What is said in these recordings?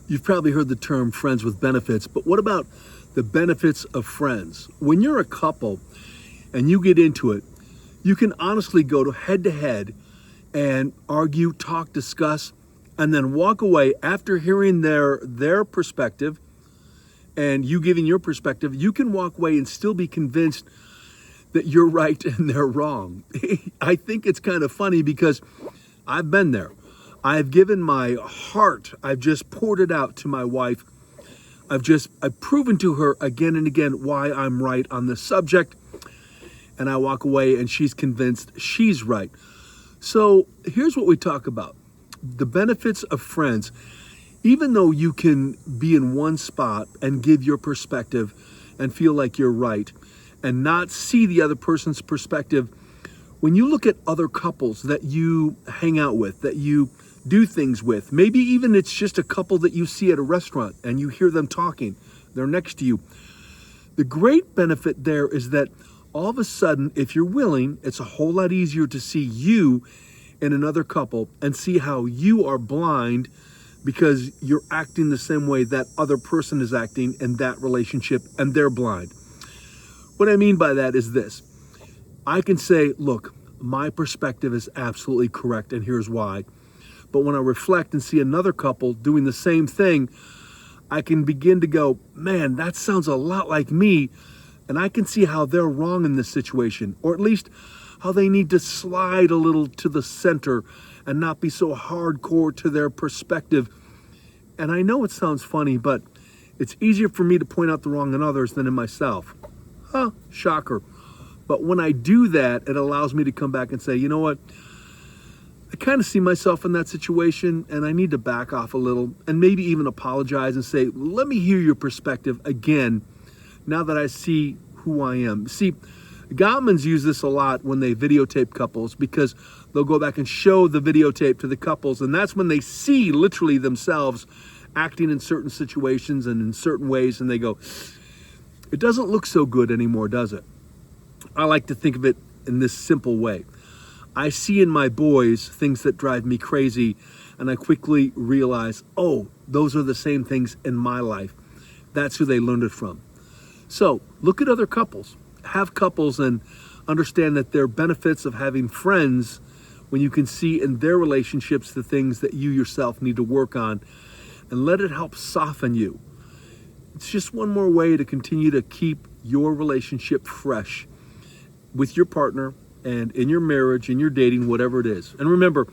You've probably heard the term friends with benefits, but what about the benefits of friends? When you're a couple and you get into it, you can honestly go to head and argue, talk, discuss, and then walk away after hearing their perspective and you giving your perspective. You can walk away and still be convinced that you're right and they're wrong. I think it's kind of funny because I've been there. I've given my heart. I've just poured it out to my wife. I've proven to her again and again why I'm right on this subject. And I walk away and she's convinced she's right. So here's what we talk about. The benefits of friends. Even though you can be in one spot and give your perspective and feel like you're right and not see the other person's perspective, when you look at other couples that you hang out with, that you do things with, maybe even it's just a couple that you see at a restaurant and you hear them talking, they're next to you. The great benefit there is that all of a sudden, if you're willing, it's a whole lot easier to see you in another couple and see how you are blind because you're acting the same way that other person is acting in that relationship and they're blind. What I mean by that is this. I can say, look, my perspective is absolutely correct and here's why. But when I reflect and see another couple doing the same thing, I can begin to go, man, that sounds a lot like me. And I can see how they're wrong in this situation, or at least how they need to slide a little to the center and not be so hardcore to their perspective. And I know it sounds funny, but it's easier for me to point out the wrong in others than in myself. Huh, shocker. But when I do that, it allows me to come back and say, you know what? I kind of see myself in that situation and I need to back off a little and maybe even apologize and say, let me hear your perspective again now that I see who I am. See, Gottmans use this a lot when they videotape couples because they'll go back and show the videotape to the couples and that's when they see literally themselves acting in certain situations and in certain ways and they go, it doesn't look so good anymore, does it? I like to think of it in this simple way. I see in my boys things that drive me crazy and I quickly realize, oh, those are the same things in my life. That's who they learned it from. So look at other couples. Have couples and understand that there are benefits of having friends when you can see in their relationships the things that you yourself need to work on and let it help soften you. It's just one more way to continue to keep your relationship fresh with your partner and in your marriage, in your dating, whatever it is. And remember,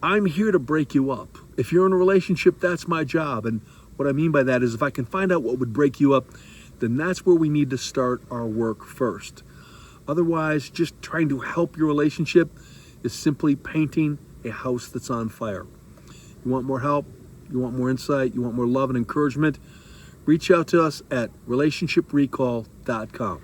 I'm here to break you up. If you're in a relationship, that's my job. And what I mean by that is if I can find out what would break you up, then that's where we need to start our work first. Otherwise, just trying to help your relationship is simply painting a house that's on fire. You want more help? You want more insight? You want more love and encouragement? Reach out to us at relationshipreCall.com.